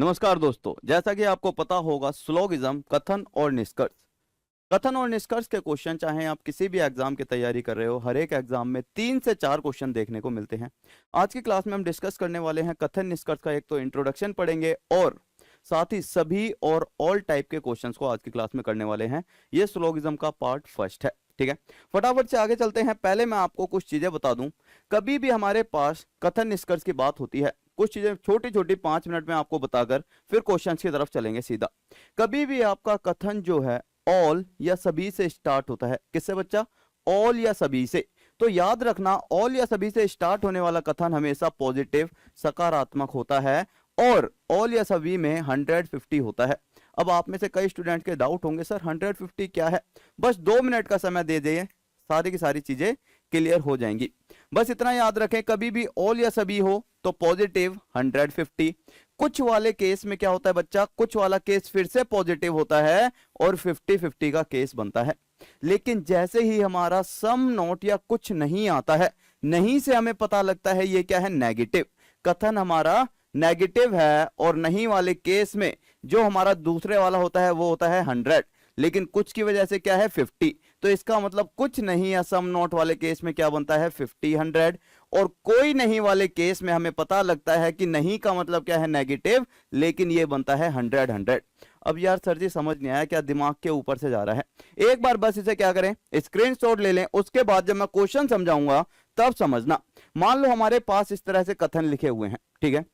नमस्कार दोस्तों, जैसा कि आपको पता होगा स्लोगिज्म कथन और निष्कर्ष के क्वेश्चन चाहे आप किसी भी एग्जाम की तैयारी कर रहे हो, हर एक एग्जाम में 3 से 4 क्वेश्चन देखने को मिलते हैं। आज की क्लास में हम डिस्कस करने वाले हैं कथन निष्कर्ष का। एक तो इंट्रोडक्शन पढ़ेंगे और साथ ही सभी और ऑल टाइप के क्वेश्चंस को आज की क्लास में करने वाले हैं। ये स्लोगिज्म का पार्ट फर्स्ट है। ठीक है, फटाफट से आगे चलते हैं। पहले मैं आपको कुछ चीजें बता दूं। कभी भी हमारे पास कथन निष्कर्ष की बात होती है, कुछ चीजें छोटी छोटी 5 मिनट में आपको बताकर फिर क्वेश्चंस की तरफ चलेंगे सीधा। कभी भी आपका कथन जो है ऑल या सभी से स्टार्ट होता है। किससे बच्चा? ऑल या सभी से। तो याद रखना, ऑल या सभी से स्टार्ट होने वाला कथन हमेशा पॉजिटिव सकारात्मक होता है और ऑल या सभी में 150 होता है। अब आप में से कई स्टूडेंट के डाउट होंगे, सर 150 क्या है? बस 2 मिनट का समय दे दिए, सारी की सारी चीजें क्लियर हो जाएंगी। बस इतना याद रखें, कभी भी ऑल या सभी हो तो पॉजिटिव 150। कुछ वाले केस में क्या होता है बच्चा? कुछ वाला केस फिर से पॉजिटिव होता है और 50-50 का केस बनता है। लेकिन जैसे ही हमारा सम नॉट या कुछ नहीं आता है, नहीं से हमें पता लगता है ये क्या है? नेगेटिव। कथन हमारा नेगेटिव है और नहीं वाले केस में जो हमारा दूसरे वाला होता है वो होता है 100, लेकिन कुछ की वजह से क्या है? 50। तो इसका मतलब कुछ नहीं या सम नॉट वाले केस में क्या बनता है? 50 100। और कोई नहीं वाले केस में हमें पता लगता है कि नहीं का मतलब क्या है? नेगेटिव, लेकिन ये बनता है 100 100। अब यार सर जी समझ नहीं आया, क्या दिमाग के ऊपर से जा रहा है? एक बार बस इसे क्या करें, स्क्रीनशॉट ले लें, उसके बाद जब मैं क्वेश्चन समझाऊंगा तब समझना। मान लो हमारे पास इस तरह से कथन लिखे हुए हैं, ठीक है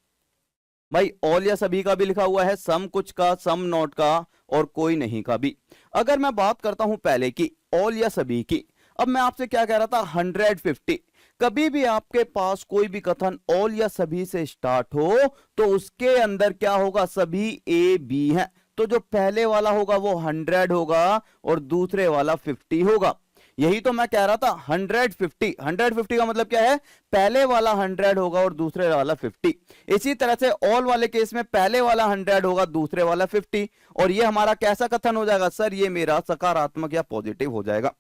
भाई, ऑल या सभी का भी लिखा हुआ है, सम कुछ का, सम नॉट का और कोई नहीं का भी। अगर मैं बात करता हूं पहले की, ऑल या सभी की, अब मैं आपसे क्या कह रहा था? 150। कभी भी आपके पास कोई भी कथन ऑल या सभी से स्टार्ट हो तो उसके अंदर क्या होगा? सभी ए बी है। तो जो पहले वाला होगा वो 100 होगा और दूसरे वाला 50 होगा। यही तो मैं कह रहा था, 150। 150 का मतलब क्या है? पहले वाला 100 होगा और दूसरे वाला 50। इसी तरह से ऑल वाले केस में पहले वाला 100 होगा, दूसरे वाला 50। और ये हमारा कैसा कथन हो जाएगा? सर ये मेरा सकारात्मक या पॉजिटिव हो जाएगा।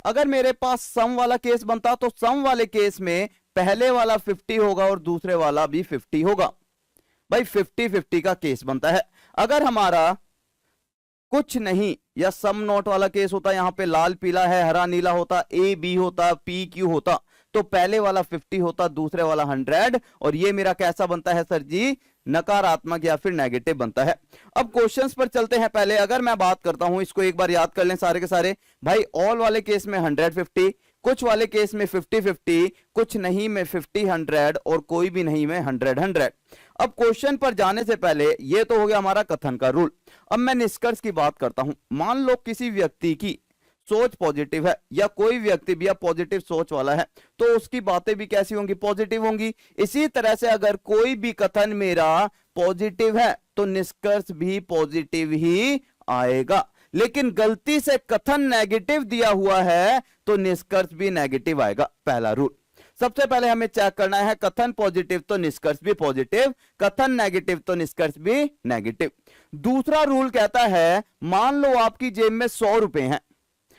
अगर मेरे पास सम वाला केस बनता तो सम वाले केस में पहले वाला 50 होगा और दूसरे वाला भी 50 होगा। भाई 50-50 का केस बनता है। अगर हमारा कुछ नहीं या सम नॉट वाला केस होता, यहां पे लाल पीला है, हरा नीला होता, ए बी होता, पी क्यू होता, तो पहले वाला 50 होता, दूसरे वाला 100। और ये मेरा कैसा बनता है सर जी? नकारात्मक या फिर नेगेटिव बनता है। अब क्वेश्चंस पर चलते हैं। पहले अगर मैं बात करता हूं, इसको एक बार याद कर लें सारे के सारे भाई। ऑल वाले केस में 150, कुछ वाले केस में 50-50, कुछ नहीं में 50-100 और कोई भी नहीं में 100-100। अब क्वेश्चन पर जाने से पहले ये तो हो गया हमारा कथन का रूल। अब मैं निष्कर्ष की बात करता हूं। मान लो किसी व्यक्ति की सोच पॉजिटिव है या कोई व्यक्ति भी पॉजिटिव सोच वाला है तो उसकी बातें भी कैसी होंगी? पॉजिटिव होंगी। इसी तरह से अगर कोई भी कथन मेरा पॉजिटिव है तो निष्कर्ष भी पॉजिटिव ही आएगा। लेकिन गलती से कथन नेगेटिव दिया हुआ है तो निष्कर्ष भी नेगेटिव आएगा। पहला रूल, सबसे पहले हमें चेक करना है, कथन पॉजिटिव तो निष्कर्ष भी पॉजिटिव, कथन नेगेटिव तो निष्कर्ष भी नेगेटिव। दूसरा रूल कहता है, मान लो आपकी जेब में 100 रुपए हैं।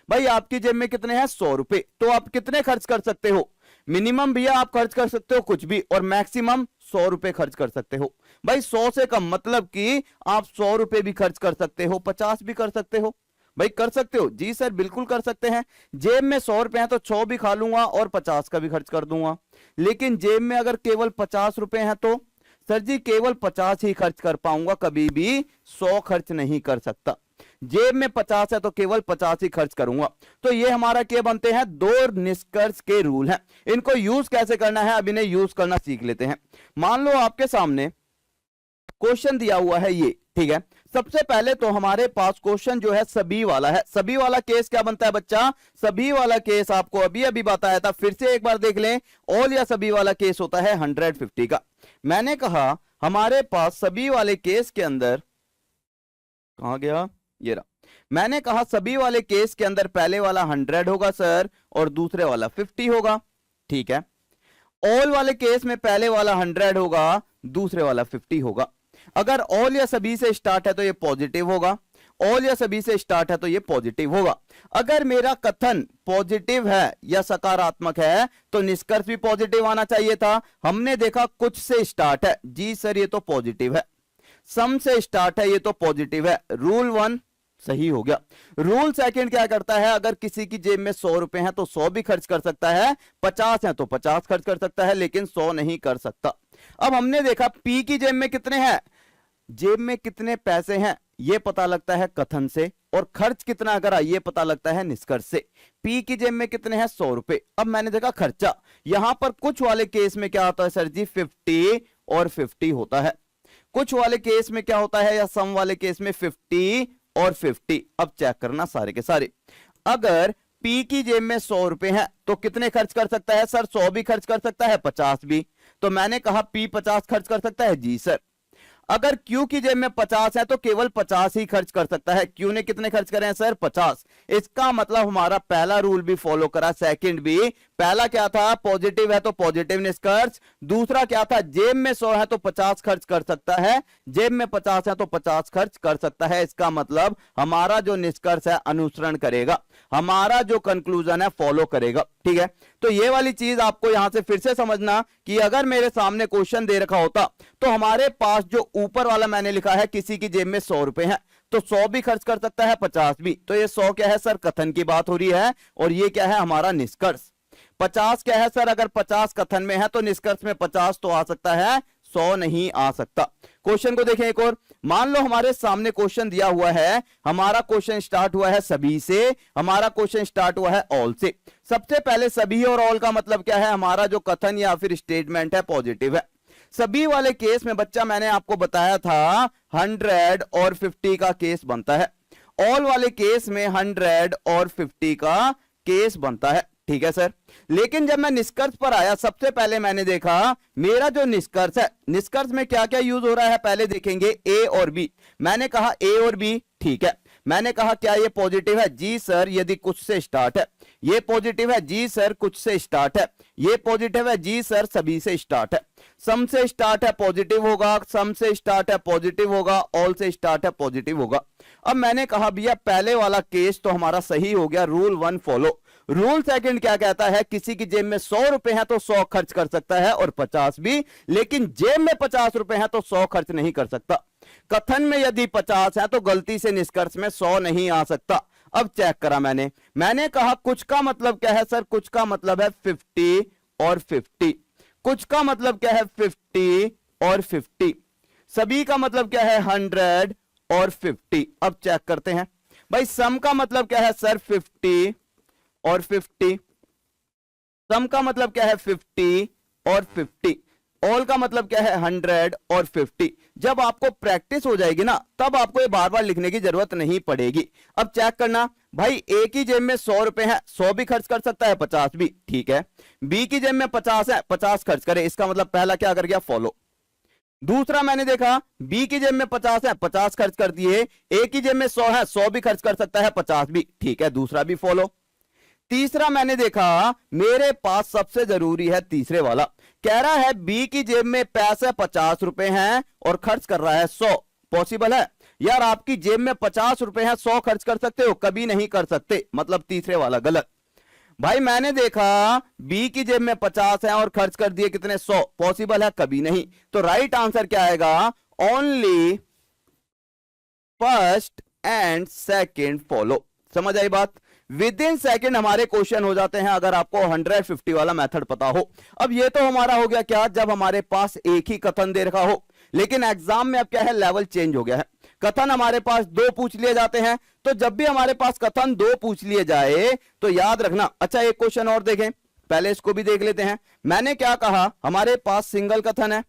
भाई आपकी जेब में कितने हैं? 100 रुपए। तो आप कितने खर्च कर सकते हो? मिनिमम भैया आप खर्च कर सकते हो कुछ भी, और मैक्सिमम 100 रुपए खर्च कर सकते हो। भाई 100 से कम मतलब कि आप 100 रुपए भी खर्च कर सकते हो, 50 भी कर सकते हो। भाई कर सकते हो? जी सर बिल्कुल कर सकते हैं। जेब में 100 रुपए हैं तो 100 भी खा लूंगा और 50 का भी खर्च कर दूंगा। लेकिन जेब में अगर केवल 50 रुपए हैं तो सर जी केवल 50 ही खर्च कर पाऊंगा, कभी भी 100 खर्च नहीं कर सकता। जेब में 50 है तो केवल 50 ही खर्च करूंगा। तो ये हमारा क्या बनते हैं? 2 निष्कर्ष के रूल हैं। इनको यूज कैसे करना है, अब इन्हें यूज करना सीख लेते हैं। मान लो आपके सामने क्वेश्चन दिया हुआ है ये, ठीक है। सबसे पहले तो हमारे पास क्वेश्चन जो है सभी वाला है। सभी वाला केस क्या बनता है बच्चा? सभी वाला केस आपको अभी अभी बताया था, फिर से एक बार देख लें। ऑल या सभी वाला केस होता है 150 का। मैंने कहा हमारे पास सभी वाले केस के अंदर, कहां गया ये रहा, मैंने कहा सभी वाले केस के अंदर पहले वाला 100 होगा सर और दूसरे वाला 50 होगा, ठीक है। ऑल वाले केस में पहले वाला 100 होगा, दूसरे वाला 50 होगा। अगर ऑल या सभी से स्टार्ट है तो ये पॉजिटिव होगा, ऑल या सभी से स्टार्ट है तो ये पॉजिटिव होगा। अगर मेरा कथन पॉजिटिव है या सकारात्मक है तो निष्कर्ष भी पॉजिटिव आना चाहिए था। हमने देखा कुछ से स्टार्ट है, जी सर ये तो पॉजिटिव है। सम से स्टार्ट है, ये तो पॉजिटिव है, रूल 1 सही हो गया। रूल सेकंड क्या करता है, अगर किसी की जेब में 100 रुपए हैं तो 100 भी खर्च कर सकता है, 50 है तो 50 खर्च कर सकता है, लेकिन 100 नहीं कर सकता। अब हमने देखा पी की जेब में कितने हैं, जेब में कितने पैसे हैं ये पता लगता है कथन से, और खर्च कितना अगर ये पता लगता है निष्कर्ष से। पी की जेब में कितने हैं 100 रुपए। अब मैंने देखा खर्चा, यहां पर कुछ वाले केस में क्या होता है सर जी 50 और 50 होता है, कुछ वाले केस में क्या होता है या सम वाले केस में 50 और 50। अब चेक करना सारे के सारे, अगर पी की जेब में 100 रुपए हैं तो कितने खर्च कर सकता है सर, 100 भी खर्च कर सकता है, 50 भी। तो मैंने कहा पी 50 खर्च कर सकता है, जी सर। अगर क्यू की जेब में 50 है तो केवल 50 ही खर्च कर सकता है, क्यू ने कितने खर्च करे हैं सर 50। इसका मतलब हमारा पहला रूल भी फॉलो करा, सेकंड भी। पहला क्या था, पॉजिटिव है तो पॉजिटिव निष्कर्ष। दूसरा क्या था, जेब में 100 है तो 50 खर्च कर सकता है, जेब में 50 है तो 50 खर्च कर सकता है। इसका मतलब हमारा जो निष्कर्ष है अनुसरण करेगा, हमारा जो कंक्लूजन है फॉलो करेगा, ठीक है। तो ये वाली चीज आपको यहां से फिर से समझना कि अगर मेरे सामने क्वेश्चन दे रखा होता तो हमारे पास जो ऊपर वाला मैंने लिखा है किसी की जेब में 100 रुपए हैं तो 100 भी खर्च कर सकता है, 50 भी। तो ये 100 क्या है सर, कथन की बात हो रही है, और ये क्या है हमारा निष्कर्ष। 50 क्या है सर, अगर 50 कथन में है तो निष्कर्ष में 50 तो आ सकता है, 100 नहीं आ सकता। क्वेश्चन को देखें एक और, मान लो हमारे सामने क्वेश्चन दिया हुआ है, हमारा क्वेश्चन स्टार्ट हुआ है सभी से, हमारा क्वेश्चन स्टार्ट हुआ है ऑल से। सबसे पहले सभी और ऑल का मतलब क्या है, हमारा जो कथन या फिर स्टेटमेंट है पॉजिटिव है। सभी वाले केस में बच्चा मैंने आपको बताया था 100 और 50 का केस बनता है, ऑल वाले केस में 100 और 50 का केस बनता है, ठीक है सर। लेकिन जब मैं निष्कर्ष पर आया, सबसे पहले मैंने देखा मेरा जो निष्कर्ष है, निष्कर्ष में क्या क्या यूज हो रहा है पहले देखेंगे, ए और बी। मैंने कहा ए और बी, ठीक है। मैंने कहा क्या ये पॉजिटिव है, जी सर यदि कुछ से स्टार्ट है। ये पॉजिटिव है, जी सर कुछ से स्टार्ट है। ये पॉजिटिव है, जी सर सभी से स्टार्ट है। सम से स्टार्ट है पॉजिटिव होगा, सम से स्टार्ट है पॉजिटिव होगा, ऑल से स्टार्ट है पॉजिटिव होगा। अब मैंने कहा भैया पहले वाला केस तो हमारा सही हो गया, रूल 1 फॉलो। रूल सेकंड क्या कहता है, किसी की जेब में 100 रुपए हैं तो 100 खर्च कर सकता है और 50 भी, लेकिन जेब में 50 रुपए हैं तो 100 खर्च नहीं कर सकता। कथन में यदि 50 है तो गलती से निष्कर्ष में 100 नहीं आ सकता। अब चेक करा मैंने कहा कुछ का मतलब क्या है सर, कुछ का मतलब है 50 और 50। कुछ का मतलब क्या है 50 और 50। सभी का मतलब क्या है 100 और 50। अब चेक करते हैं भाई, सम का मतलब क्या है सर 50 और 50। सम का मतलब क्या है 50 और 50। ऑल का मतलब क्या है 100 और 50। जब आपको प्रैक्टिस हो जाएगी ना तब आपको ये बार बार लिखने की जरूरत नहीं पड़ेगी। अब चेक करना भाई, ए की जेब में 100 रुपए है, 100 भी खर्च कर सकता है, 50 भी, ठीक है। बी की जेब में 50 है, 50 खर्च करे, इसका मतलब पहला क्या कर गया फॉलो। दूसरा मैंने देखा बी की जेब में 50 है, 50 खर्च कर दिए। ए की जेब में 100 है, 100 भी खर्च कर सकता है, 50 भी, ठीक है, दूसरा भी फॉलो। तीसरा मैंने देखा मेरे पास सबसे जरूरी है तीसरे वाला, कह रहा है बी की जेब में पैसे 50 रुपए हैं और खर्च कर रहा है 100। पॉसिबल है यार, आपकी जेब में 50 रुपए हैं, 100 खर्च कर सकते हो, कभी नहीं कर सकते, मतलब तीसरे वाला गलत। भाई मैंने देखा बी की जेब में 50 है और खर्च कर दिए कितने 100, पॉसिबल है, कभी नहीं। तो राइट आंसर क्या आएगा, only first and second follow. समझ आई बात, विद इन सेकेंड हमारे क्वेश्चन हो जाते हैं अगर आपको 150 वाला मेथड पता हो। अब ये तो हमारा हो गया क्या, जब हमारे पास एक ही कथन दे रखा हो, लेकिन एग्जाम में अब क्या है लेवल चेंज हो गया है। कथन हमारे पास 2 पूछ लिए जाते हैं, तो जब भी हमारे पास कथन 2 पूछ लिए जाए तो याद रखना। अच्छा एक क्वेश्चन और देखें, पहले इसको भी देख लेते हैं। मैंने क्या कहा, हमारे पास सिंगल कथन है,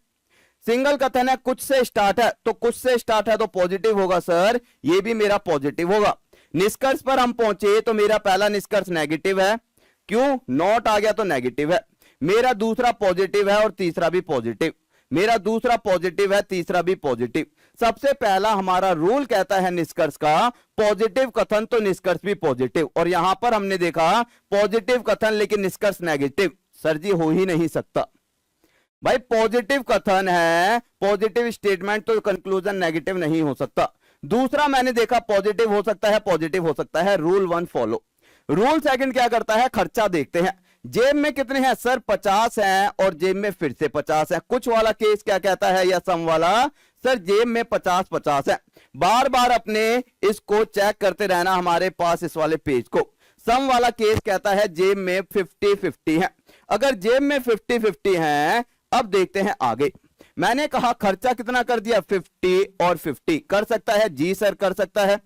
सिंगल कथन है, कुछ से स्टार्ट है, तो कुछ से स्टार्ट है तो पॉजिटिव होगा सर, ये भी मेरा पॉजिटिव होगा। निष्कर्ष पर हम पहुंचे तो मेरा पहला निष्कर्ष नेगेटिव है, क्यों, नॉट आ गया तो नेगेटिव है। मेरा दूसरा पॉजिटिव है और तीसरा भी पॉजिटिव, मेरा दूसरा पॉजिटिव है, तीसरा भी पॉजिटिव। सबसे पहला हमारा रूल कहता है निष्कर्ष का पॉजिटिव कथन तो निष्कर्ष भी पॉजिटिव, और यहां पर हमने देखा पॉजिटिव कथन लेकिन निष्कर्ष नेगेटिव। सर जी हो ही नहीं सकता भाई, पॉजिटिव कथन है, पॉजिटिव स्टेटमेंट, तो कंक्लूजन नेगेटिव नहीं हो सकता। दूसरा मैंने देखा पॉजिटिव हो सकता है, पॉजिटिव हो सकता है, रूल 1 फॉलो। रूल सेकंड क्या करता है, खर्चा देखते हैं। जेब में कितने हैं सर, 50 हैं और जेब में फिर से 50 है। कुछ वाला केस क्या कहता है या सम वाला, सर जेब में 50-50 है, बार बार अपने इसको चेक करते रहना हमारे पास इस वाले पेज को। सम वाला केस कहता है जेब में 50-50 है। अगर जेब में 50-50 है, अब देखते हैं आगे। मैंने कहा खर्चा कितना कर दिया, 50 और 50 कर सकता है जी सर, कर सकता है।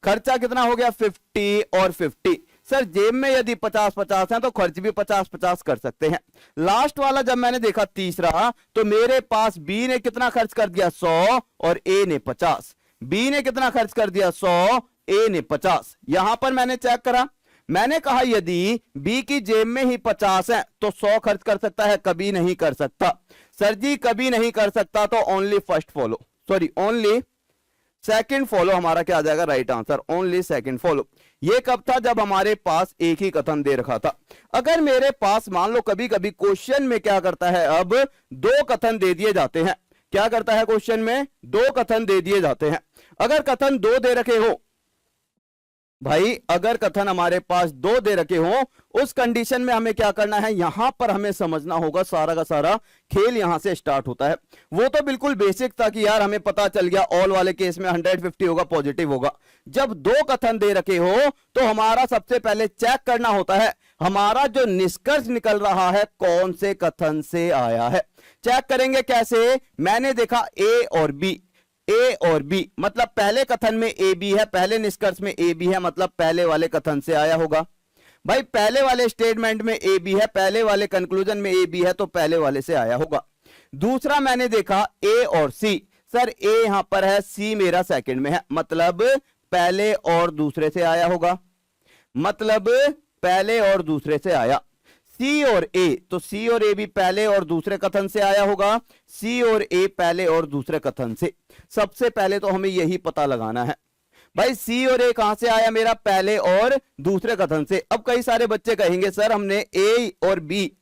खर्चा कितना हो गया, 50 और 50। सर जेब में यदि 50-50 है तो खर्च भी 50-50 कर सकते हैं। लास्ट वाला जब मैंने देखा तीसरा, तो मेरे पास बी ने कितना खर्च कर दिया, 100 और ए ने 50। बी ने कितना खर्च कर दिया, 100, ए ने 50। यहां पर मैंने चेक करा, मैंने कहा यदि बी की जेब में ही 50 है तो 100 खर्च कर सकता है, कभी नहीं कर सकता। सर जी कभी नहीं कर सकता, तो only first follow, sorry only second follow हमारा क्या आ जाएगा, right answer, only second follow. ये कब था, जब हमारे पास एक ही कथन दे रखा था। अगर मेरे पास मान लो कभी कभी क्वेश्चन में क्या करता है, अब दो कथन दे दिए जाते हैं। क्या करता है क्वेश्चन में, दो कथन दे दिए जाते हैं। अगर कथन दो दे रखे हो भाई, अगर कथन हमारे पास दो दे रखे हो, उस कंडीशन में हमें क्या करना है, यहां पर हमें समझना होगा, सारा का सारा खेल यहां से स्टार्ट होता है। वो तो बिल्कुल बेसिक था कि यार हमें पता चल गया ऑल वाले केस में 150 होगा, पॉजिटिव होगा। जब दो कथन दे रखे हो तो हमारा सबसे पहले चेक करना होता है हमारा जो निष्कर्ष निकल रहा है कौन से कथन से आया है। चेक करेंगे कैसे, मैंने देखा ए और बी, ए और बी मतलब पहले कथन में ए बी है, पहले निष्कर्ष में ए बी है, मतलब पहले वाले कथन से आया होगा। भाई पहले वाले स्टेटमेंट में ए बी है, पहले वाले कंक्लूजन में ए बी है, तो पहले वाले से आया होगा। दूसरा मैंने देखा ए और सी, सर ए यहां पर है, सी मेरा सेकंड में है, मतलब पहले और दूसरे से आया होगा, मतलब पहले और दूसरे से आया। सी और ए, तो सी और ए भी पहले और दूसरे कथन से आया होगा, सी और ए पहले और दूसरे कथन से। सबसे पहले तो हमें यही पता लगाना है भाई सी और ए कहां से आया, मेरा पहले और दूसरे कथन से। अब कई सारे बच्चे कहेंगे सर हमने ए और बी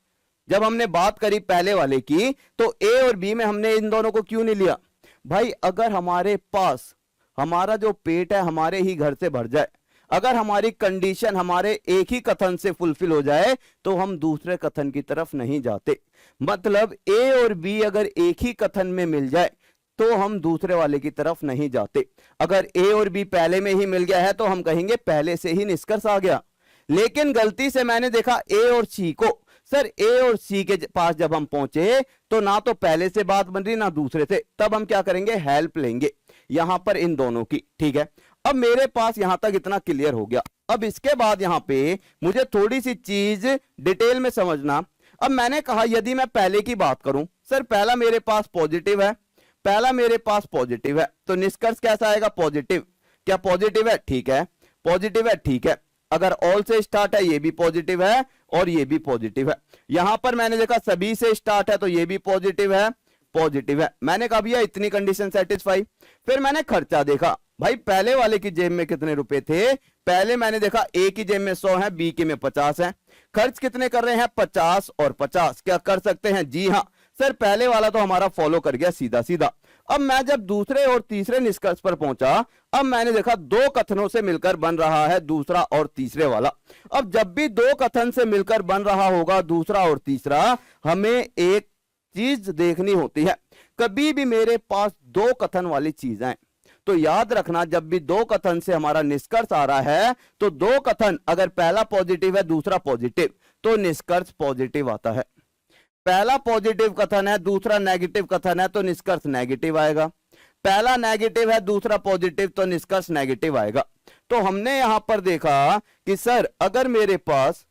जब हमने बात करी पहले वाले की, तो ए और बी में हमने इन दोनों को क्यों नहीं लिया। भाई अगर हमारे पास हमारा जो पेट है हमारे ही घर से भर जाए, अगर हमारी कंडीशन हमारे एक ही कथन से फुलफिल हो जाए, तो हम दूसरे कथन की तरफ नहीं जाते। मतलब ए और बी अगर एक ही कथन में मिल जाए तो हम दूसरे वाले की तरफ नहीं जाते। अगर ए और बी पहले में ही मिल गया है तो हम कहेंगे पहले से ही निष्कर्ष आ गया। लेकिन गलती से मैंने देखा ए और सी को, सर ए और सी के पास जब हम पहुंचे तो ना तो पहले से बात बन रही ना दूसरे से, तब हम क्या करेंगे, हेल्प लेंगे यहां पर इन दोनों की। ठीक है, अब मेरे पास यहां तक इतना क्लियर हो गया। अब इसके बाद यहां पे मुझे थोड़ी सी चीज डिटेल में समझना। अब मैंने कहा यदि मैं पहले की बात करूं, सर पहला मेरे पास पॉजिटिव है, पहला मेरे पास पॉजिटिव है, तो निष्कर्ष कैसा आएगा, पॉजिटिव। क्या पॉजिटिव है, ठीक है, पॉजिटिव है, ठीक है। अगर ऑल से स्टार्ट है ये भी पॉजिटिव है और ये भी पॉजिटिव है। यहां पर मैंने देखा सभी से स्टार्ट है तो ये भी पॉजिटिव है, पॉजिटिव है। मैंने कहा भैया इतनी कंडीशन सेटिस्फाई। फिर मैंने खर्चा देखा, भाई पहले वाले की जेब में कितने रुपए थे, पहले मैंने देखा ए की जेब में 100 है, बी की में 50 है। खर्च कितने कर रहे हैं, 50 और 50। क्या कर सकते हैं, जी हाँ सर, पहले वाला तो हमारा फॉलो कर गया सीधा सीधा। अब मैं जब दूसरे और तीसरे निष्कर्ष पर पहुंचा, अब मैंने देखा दो कथनों से मिलकर बन रहा है दूसरा और तीसरे वाला। अब जब भी दो कथन से मिलकर बन रहा होगा दूसरा और तीसरा, हमें एक चीज देखनी होती है। कभी भी मेरे पास दो कथन वाली चीज है तो याद रखना, जब भी दो कथन से हमारा निष्कर्ष आ रहा है तो दो कथन अगर पहला पॉजिटिव है दूसरा पॉजिटिव, तो निष्कर्ष पॉजिटिव आता है। पहला पॉजिटिव कथन है दूसरा नेगेटिव कथन है तो निष्कर्ष नेगेटिव आएगा। पहला नेगेटिव है दूसरा पॉजिटिव तो निष्कर्ष नेगेटिव आएगा। तो हमने यहां पर देखा कि सर अगर मेरे पास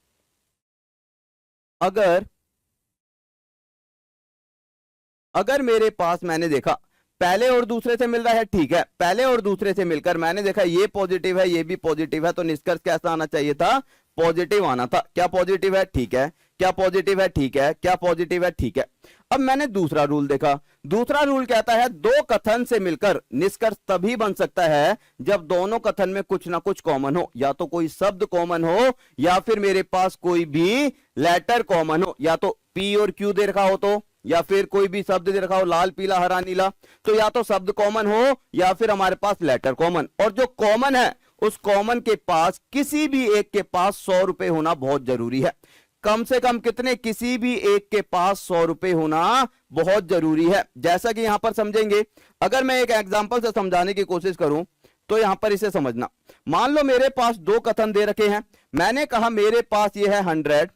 अगर मेरे पास मैंने देखा पहले और दूसरे से मिल रहा है, ठीक है, पहले और दूसरे से मिलकर मैंने देखा ये पॉजिटिव है ये भी पॉजिटिव है, तो निष्कर्ष कैसा आना चाहिए था, पॉजिटिव आना था। क्या पॉजिटिव है, ठीक है, क्या पॉजिटिव है, ठीक है, क्या पॉजिटिव है, ठीक है। अब मैंने दूसरा रूल देखा, दूसरा रूल कहता है दो कथन से मिलकर निष्कर्ष तभी बन सकता है जब दोनों कथन में कुछ ना कुछ कॉमन हो, या तो कोई शब्द कॉमन हो या फिर मेरे पास कोई भी लेटर कॉमन हो, या तो पी और क्यू दे रखा हो तो, या फिर कोई भी शब्द दे रखा हो लाल पीला हरा नीला, तो या तो शब्द कॉमन हो या फिर हमारे पास लेटर कॉमन। और जो कॉमन है उस कॉमन के पास किसी भी एक के पास 100 रुपए होना बहुत जरूरी है। कम से कम कितने, किसी भी एक के पास 100 रुपए होना बहुत जरूरी है। जैसा कि यहां पर समझेंगे, अगर मैं एक एग्जांपल से समझाने की कोशिश करूं तो यहां पर इसे समझना। मान लो मेरे पास दो कथन दे रखे हैं, मैंने कहा मेरे पास ये है 100,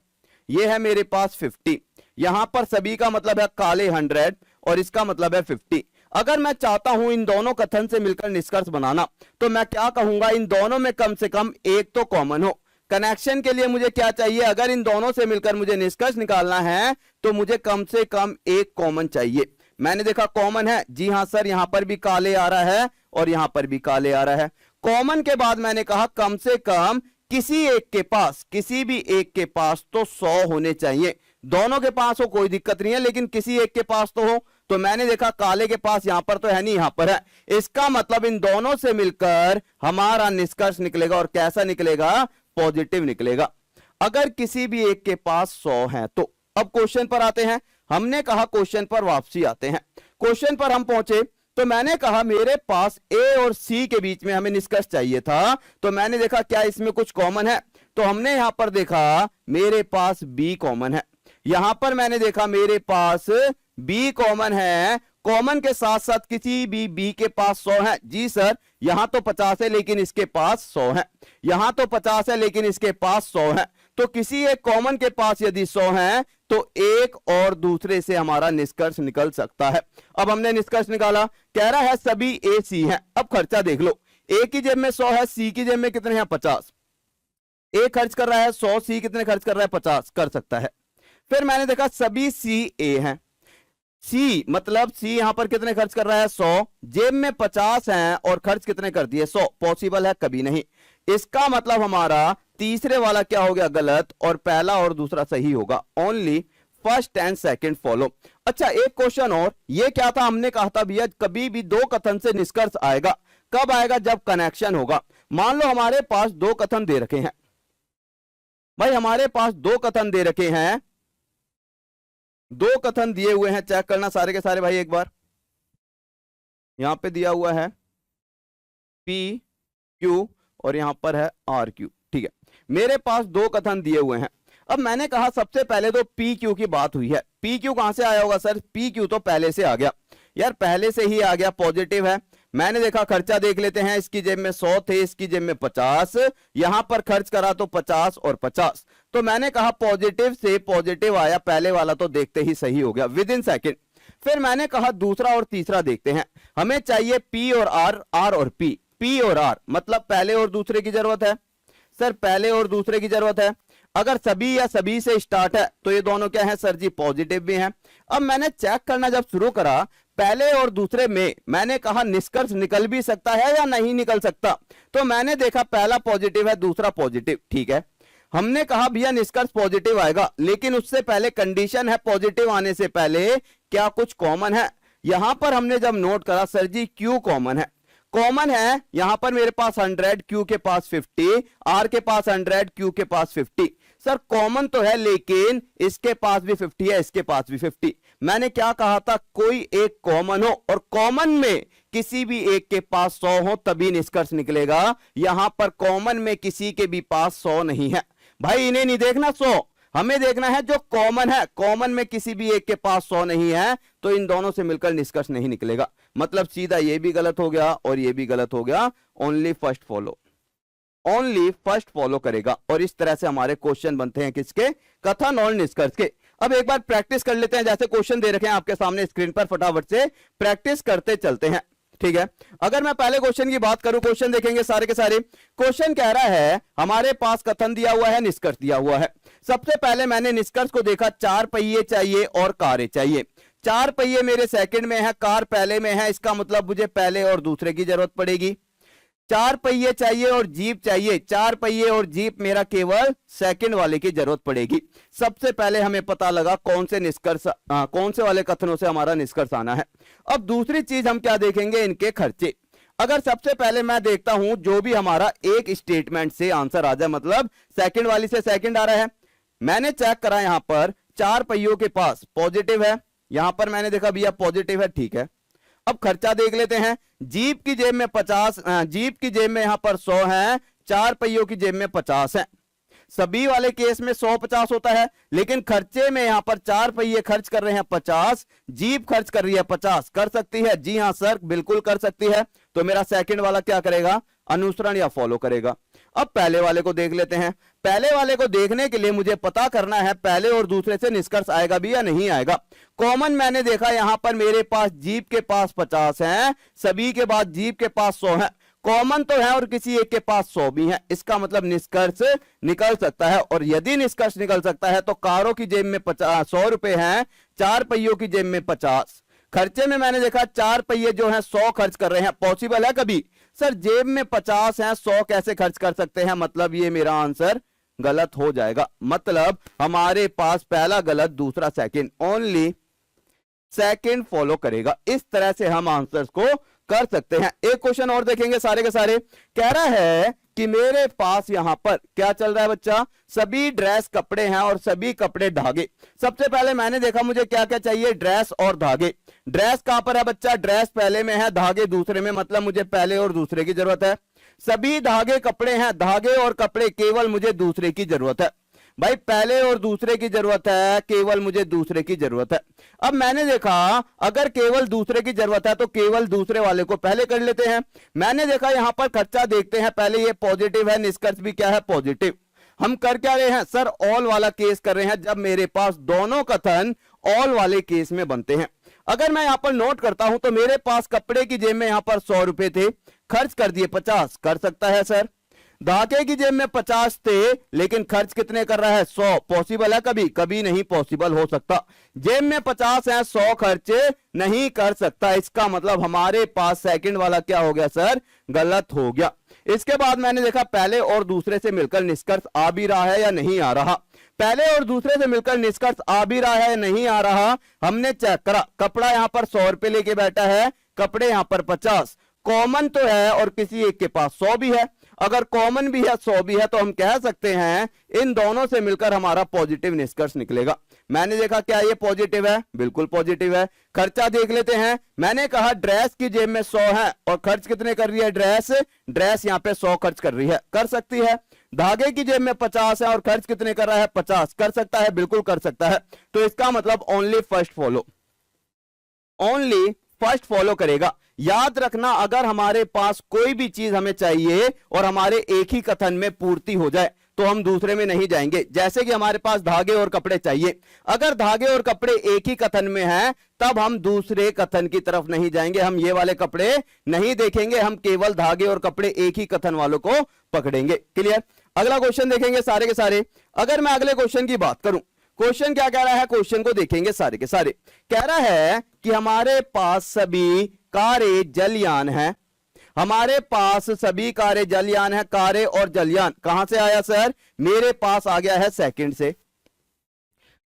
ये है मेरे पास 50। यहां पर सभी का मतलब है काले 100 और इसका मतलब है 50। अगर मैं चाहता हूं इन दोनों कथन से मिलकर निष्कर्ष बनाना, तो मैं क्या कहूंगा, इन दोनों में कम से कम एक तो कॉमन हो। कनेक्शन के लिए मुझे क्या चाहिए, अगर इन दोनों से मिलकर मुझे निष्कर्ष निकालना है तो मुझे कम से कम एक कॉमन चाहिए। मैंने देखा कॉमन है, जी हां सर, यहां पर भी काले आ रहा है और यहां पर भी काले आ रहा है। कॉमन के बाद मैंने कहा कम से कम किसी एक के पास, किसी भी एक के पास तो 100 होने चाहिए। दोनों के पास हो कोई दिक्कत नहीं है, लेकिन किसी एक के पास तो हो। तो मैंने देखा काले के पास यहां पर तो है नहीं, यहां पर है। इसका मतलब इन दोनों से मिलकर हमारा निष्कर्ष निकलेगा, और कैसा निकलेगा, पॉजिटिव निकलेगा। अगर किसी भी एक के पास 100 है तो अब क्वेश्चन पर आते हैं। हमने कहा क्वेश्चन पर वापसी आते हैं। क्वेश्चन पर हम पहुंचे तो मैंने कहा मेरे पास ए और सी के बीच में हमें निष्कर्ष चाहिए था। तो मैंने देखा क्या इसमें कुछ कॉमन है, तो हमने यहां पर देखा मेरे पास बी कॉमन है। यहां पर मैंने देखा मेरे पास बी कॉमन है। कॉमन के साथ साथ किसी भी बी के पास 100 है। जी सर, यहां तो 50 है लेकिन इसके पास 100 है, यहां तो 50 है लेकिन इसके पास 100 है। तो किसी एक कॉमन के पास यदि 100 है तो एक और दूसरे से हमारा निष्कर्ष निकल सकता है। अब हमने निष्कर्ष निकाला, कह रहा है सभी ए सी है। अब खर्चा देख लो, ए की जेब में 100 है, सी की जेब में कितने हैं, 50। ए खर्च कर रहा है 100, सी कितने खर्च कर रहा है, 50 कर सकता है। फिर मैंने देखा सभी सी ए हैं। सी मतलब सी यहां पर कितने खर्च कर रहा है, 100, जेब में 50 हैं और खर्च कितने कर दिए, 100। पॉसिबल है, कभी नहीं। इसका मतलब हमारा तीसरे वाला क्या हो गया, गलत, और पहला और दूसरा सही होगा। Only first and second follow. अच्छा, एक क्वेश्चन और, ये क्या था, हमने कहा था भैया कभी भी दो कथन से निष्कर्ष आएगा। कब आएगा, जब कनेक्शन होगा। मान लो हमारे पास दो कथन दे रखे हैं भाई, हमारे पास दो कथन दे रखे हैं, दो कथन दिए हुए हैं, चेक करना सारे के सारे भाई एक बार। यहां पे दिया हुआ है पी क्यू और यहां पर है आर क्यू, ठीक है। मेरे पास दो कथन दिए हुए हैं। अब मैंने कहा सबसे पहले तो पी क्यू की बात हुई है। पी क्यू कहां से आया होगा सर, पी क्यू तो पहले से आ गया यार, पहले से ही आ गया, पॉजिटिव है। मैंने देखा खर्चा देख लेते हैं, इसकी जेब में 100 थे, इसकी जेब में 50, यहां पर खर्च करा तो 50 और 50। तो मैंने कहा पॉजिटिव से पॉजिटिव आया, पहले वाला तो देखते ही सही हो गया विद इन सेकेंड। फिर मैंने कहा दूसरा और तीसरा देखते हैं। हमें चाहिए पी और आर, आर और पी। पी और आर मतलब पहले और दूसरे की जरूरत है सर, पहले और दूसरे की जरूरत है। अगर सभी या सभी से स्टार्ट है तो ये दोनों क्या है सर जी, पॉजिटिव भी हैं। अब मैंने चेक करना जब शुरू करा, पहले और दूसरे में मैंने कहा निष्कर्ष निकल भी सकता है या नहीं निकल सकता। तो मैंने देखा पहला पॉजिटिव है, दूसरा पॉजिटिव, ठीक है। हमने कहा भैया निष्कर्ष पॉजिटिव आएगा, लेकिन उससे पहले कंडीशन है पॉजिटिव आने से पहले क्या कुछ कॉमन है। यहां पर हमने जब नोट करा सर जी क्यू कॉमन है, कॉमन है। यहां पर मेरे पास 100, क्यू के पास 50, आर के पास 100, क्यू के पास 50। सर कॉमन तो है लेकिन इसके पास भी 50 है, इसके पास भी 50। मैंने क्या कहा था, कोई एक कॉमन हो और कॉमन में किसी भी एक के पास 100 हो तभी निष्कर्ष निकलेगा। यहां पर कॉमन में किसी के भी पास 100 नहीं है भाई, इन्हें नहीं देखना 100, हमें देखना है जो कॉमन है। कॉमन में किसी भी एक के पास 100 नहीं है तो इन दोनों से मिलकर निष्कर्ष नहीं निकलेगा। मतलब सीधा ये भी गलत हो गया और ये भी गलत हो गया। Only first follow, only first follow करेगा। और इस तरह से हमारे क्वेश्चन बनते हैं किसके, कथन और निष्कर्ष के। अब एक बार प्रैक्टिस कर लेते हैं, जैसे क्वेश्चन दे रखे हैं आपके सामने स्क्रीन पर, फटाफट से प्रैक्टिस करते चलते हैं, ठीक है। अगर मैं पहले क्वेश्चन की बात करूं, क्वेश्चन देखेंगे सारे के सारे। क्वेश्चन कह रहा है हमारे पास कथन दिया हुआ है, निष्कर्ष दिया हुआ है। सबसे पहले मैंने निष्कर्ष को देखा, 4 पहिए चाहिए और कारें चाहिए। 4 पहिए मेरे सेकंड में है, कार पहले में है, इसका मतलब मुझे पहले और दूसरे की जरूरत पड़ेगी। 4 पहिए चाहिए और जीप चाहिए, 4 पहिए और जीप मेरा केवल सेकंड वाले की जरूरत पड़ेगी। सबसे पहले हमें पता लगा कौन से निष्कर्ष, कौन से वाले कथनों से हमारा निष्कर्ष आना है। अब दूसरी चीज हम क्या देखेंगे, इनके खर्चे। अगर सबसे पहले मैं देखता हूं जो भी हमारा एक स्टेटमेंट से आंसर आ जाए, मतलब सेकंड वाली से सेकंड आ रहा है। मैंने चेक करा यहां पर 4 पहियों के पास पॉजिटिव है, यहां पर मैंने देखा भैया पॉजिटिव है, ठीक है। अब खर्चा देख लेते हैं। जीप की जेब में 50, जीप की जेब में यहां पर 100 है, 4 पहियों की जेब में 50 है। सभी वाले केस में 150 होता है, लेकिन खर्चे में यहां पर 4 पहिए खर्च कर रहे हैं 50, जीप खर्च कर रही है 50, कर सकती है? जी हां सर, बिल्कुल कर सकती है। तो मेरा सेकंड वाला क्या करेगा? अनुसरण या फॉलो करेगा। अब पहले वाले को देख लेते हैं। पहले वाले को देखने के लिए मुझे पता करना है पहले और दूसरे से निष्कर्ष आएगा भी या नहीं आएगा। कॉमन मैंने देखा यहां पर मेरे पास जीप के पास 50 है, सभी के बाद जीप के पास 100 है, कॉमन तो है और किसी एक के पास 100 भी है। इसका मतलब निष्कर्ष निकल सकता है, और यदि निष्कर्ष निकल सकता है तो कारों की जेब में 100 रुपए हैं, 4 पहियों की जेब में 50। खर्चे में मैंने देखा 4 पहिए जो हैं 100 खर्च कर रहे हैं। पॉसिबल है कभी? सर जेब में 50 हैं, 100 कैसे खर्च कर सकते हैं? मतलब ये मेरा आंसर गलत हो जाएगा। मतलब हमारे पास पहला गलत, दूसरा सेकंड, ओनली सेकंड फॉलो करेगा। इस तरह से हम आंसर्स को कर सकते हैं। एक क्वेश्चन और देखेंगे सारे के सारे। कह रहा है कि मेरे पास यहां पर क्या चल रहा है बच्चा? सभी ड्रेस कपड़े हैं और सभी कपड़े धागे। सबसे पहले मैंने देखा मुझे क्या क्या चाहिए? ड्रेस और धागे। ड्रेस कहां पर है बच्चा? ड्रेस पहले में है, धागे दूसरे में, मतलब मुझे पहले और दूसरे की जरूरत है। सभी धागे कपड़े हैं, धागे और कपड़े केवल मुझे दूसरे की जरूरत है। भाई पहले और दूसरे की जरूरत है, केवल मुझे दूसरे की जरूरत है। अब मैंने देखा अगर केवल दूसरे की जरूरत है तो केवल दूसरे वाले को पहले कर लेते हैं। मैंने देखा यहां पर खर्चा देखते हैं पहले, ये पॉजिटिव है, निष्कर्ष भी क्या है? पॉजिटिव। हम कर क्या रहे हैं सर? ऑल वाला केस कर रहे हैं, जब मेरे पास दोनों कथन ऑल वाले केस में बनते हैं। अगर मैं यहां पर नोट करता हूं तो मेरे पास कपड़े की जेब में यहां पर 100 रुपए थे, खर्च कर दिए 50, कर सकता है सर? धागे की जेब में 50 थे, लेकिन खर्च कितने कर रहा है? 100। पॉसिबल है कभी? कभी नहीं पॉसिबल हो सकता। जेब में 50 है, 100 खर्च नहीं कर सकता। इसका मतलब हमारे पास सेकंड वाला क्या हो गया सर? गलत हो गया। इसके बाद मैंने देखा पहले और दूसरे से मिलकर निष्कर्ष आ भी रहा है या नहीं आ रहा। पहले और दूसरे से मिलकर निष्कर्ष आ भी रहा है या नहीं आ रहा, हमने चेक करा। कपड़ा यहां पर 100 रुपए लेके बैठा है, कपड़े यहां पर 50, कॉमन तो है और किसी एक के पास 100 भी है। अगर कॉमन भी है 100 भी है तो हम कह सकते हैं इन दोनों से मिलकर हमारा पॉजिटिव निष्कर्ष निकलेगा। मैंने देखा क्या ये पॉजिटिव है? बिल्कुल पॉजिटिव है। खर्चा देख लेते हैं। मैंने कहा ड्रेस की जेब में 100 है और खर्च कितने कर रही है? ड्रेस यहां पे 100 खर्च कर रही है, कर सकती है। धागे की जेब में 50 है और खर्च कितने कर रहा है? 50, कर सकता है? बिल्कुल कर सकता है। तो इसका मतलब only first follow, only first follow करेगा। याद रखना अगर हमारे पास कोई भी चीज हमें चाहिए और हमारे एक ही कथन में पूर्ति हो जाए तो हम दूसरे में नहीं जाएंगे। जैसे कि हमारे पास धागे और कपड़े चाहिए, अगर धागे और कपड़े एक ही कथन में हैं तब हम दूसरे कथन की तरफ नहीं जाएंगे, हम ये वाले कपड़े नहीं देखेंगे, हम केवल धागे और कपड़े एक ही कथन वालों को पकड़ेंगे। क्लियर? अगला क्वेश्चन देखेंगे सारे के सारे। अगर मैं अगले क्वेश्चन की बात करूं, क्वेश्चन क्या कह रहा है? क्वेश्चन को देखेंगे सारे के सारे। कह रहा है कि हमारे पास सभी कारें जलयान हैं, हमारे पास सभी कारें जलयान है। कारें और जलयान कहां से आया सर? मेरे पास आ गया है सेकंड से।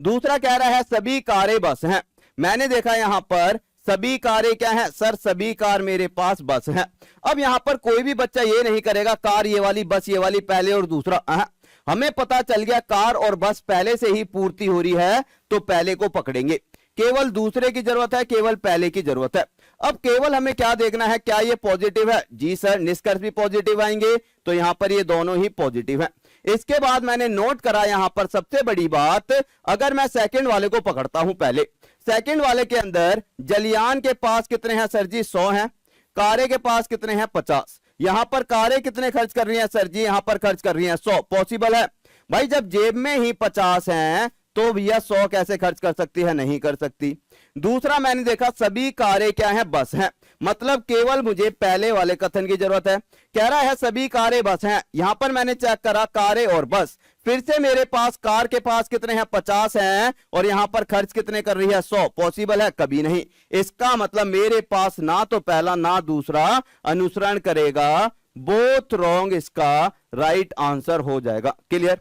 दूसरा कह रहा है सभी कारें बस हैं। मैंने देखा यहां पर सभी कारें क्या हैं सर? सभी कार मेरे पास बस हैं। अब यहां पर कोई भी बच्चा ये नहीं करेगा कार ये वाली, बस ये वाली, पहले और दूसरा। हमें पता चल गया कार और बस पहले से ही पूर्ति हो रही है तो पहले को पकड़ेंगे। केवल दूसरे की जरूरत है, केवल पहले की जरूरत है। अब केवल हमें क्या देखना है? क्या ये पॉजिटिव है? जी सर, निष्कर्ष भी पॉजिटिव आएंगे, तो यहां पर ये दोनों ही पॉजिटिव है। इसके बाद मैंने नोट करा यहां पर सबसे बड़ी बात, अगर मैं सेकंड वाले को पकड़ता हूं पहले, सेकंड वाले के अंदर जलयान के पास कितने हैं सर जी? 100 हैं। कारें के पास कितने हैं? 50। यहां पर कारें कितने खर्च कर रही हैं सर जी? यहां पर खर्च कर रही हैं 100। पॉसिबल है भाई? जब जेब में ही 50 हैं तो भैया 100 कैसे खर्च कर सकती है? नहीं कर सकती। दूसरा मैंने देखा सभी कारें क्या हैं? बस हैं, मतलब केवल मुझे पहले वाले कथन की जरूरत है। कह रहा है सभी कारें बस हैं। यहां पर मैंने चेक करा कारें और बस, फिर से मेरे पास कार के पास कितने हैं? 50 हैं और यहां पर खर्च कितने कर रही है? 100। पॉसिबल है? कभी नहीं। इसका मतलब मेरे पास ना तो पहला ना दूसरा अनुसरण करेगा। बोथ रॉन्ग इसका राइट आंसर हो जाएगा। क्लियर?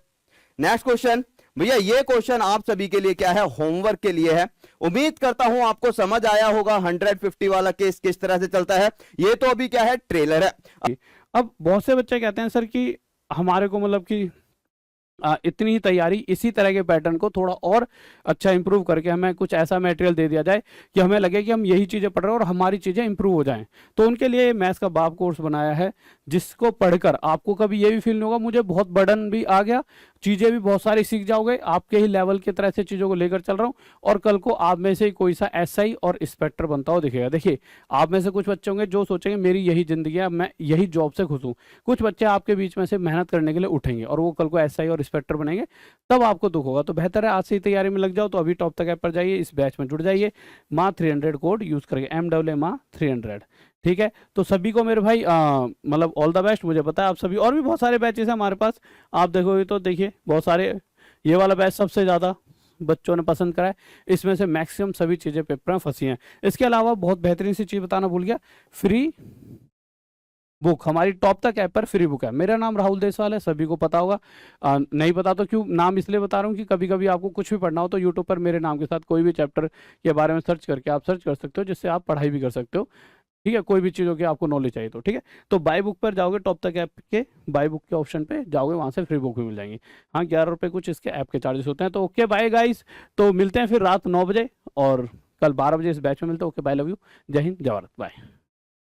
Next question. भैया ये क्वेश्चन आप सभी के लिए क्या है? होमवर्क के लिए है। उम्मीद करता हूं आपको समझ आया होगा 150 वाला केस किस तरह से चलता है। ये तो अभी क्या है? ट्रेलर है। अब बहुत से बच्चे कहते हैं सर कि हमारे को मतलब कि इतनी ही तैयारी, इसी तरह के पैटर्न को थोड़ा और अच्छा इंप्रूव करके हमें कुछ ऐसा मटेरियल दे दिया जाए कि हमें लगे कि हम यही चीज़ें पढ़ रहे हैं और हमारी चीज़ें इंप्रूव हो जाएं। तो उनके लिए मैथ्स का बाप कोर्स बनाया है, जिसको पढ़कर आपको कभी ये भी फील नहीं होगा मुझे बहुत बर्डन भी आ गया, चीज़ें भी बहुत सारी सीख जाओगे, आपके ही लेवल की तरह से चीज़ों को लेकर चल रहा हूँ, और कल को आप में से ही कोई सा एसआई और इंस्पेक्टर बनता हो दिखेगा। देखिए, आप में से कुछ बच्चे होंगे जो सोचेंगे मेरी यही ज़िंदगी है, मैं यही जॉब से खुश हूँ। कुछ बच्चे आपके बीच में से मेहनत करने के लिए उठेंगे और वो कल को एसआई और इंस्पेक्टर बनेंगे, तब आपको दुख होगा। तो बेहतर है आज से ही तैयारी में लग जाओ। तो अभी टॉप तक ऐप पर जाइए, इस बैच में जुड़ जाइए, माँ 300 कोड यूज़ करके, MAA माँ 300। ठीक है, तो सभी को मेरे भाई मतलब ऑल द बेस्ट। मुझे पता है आप सभी, और भी बहुत सारे बैचेस हैं हमारे पास, आप देखोगे तो देखिए बहुत सारे। ये वाला बैच सबसे ज़्यादा बच्चों ने पसंद करा है, इसमें से मैक्सिमम सभी चीज़ें पेपर में फंसी हैं। इसके अलावा बहुत बेहतरीन सी चीज़ बताना भूल गया, फ्री बुक हमारी टॉप तक ऐप पर फ्री बुक है। मेरा नाम राहुल देसवाल है, सभी को पता होगा। नहीं पता तो क्यों, नाम इसलिए बता रहा हूँ कि कभी कभी आपको कुछ भी पढ़ना हो तो यूट्यूब पर मेरे नाम के साथ कोई भी चैप्टर के बारे में सर्च करके आप सर्च कर सकते हो, जिससे आप पढ़ाई भी कर सकते हो। ठीक है, कोई भी चीज़ों की आपको नॉलेज चाहिए तो। ठीक है, तो बाई बुक पर जाओगे, टॉप तक ऐप के बाई बुक के ऑप्शन पे जाओगे, वहाँ से फ्री बुक भी मिल जाएंगी। हाँ, 11 रुपये कुछ इसके ऐप के चार्जेस होते हैं। तो ओके बाय गाइस, तो मिलते हैं फिर रात 9 बजे, और कल 12 बजे इस बैच में मिलते हैं। ओके बाय, लव यू, जय हिंद, जय भारत, बाय।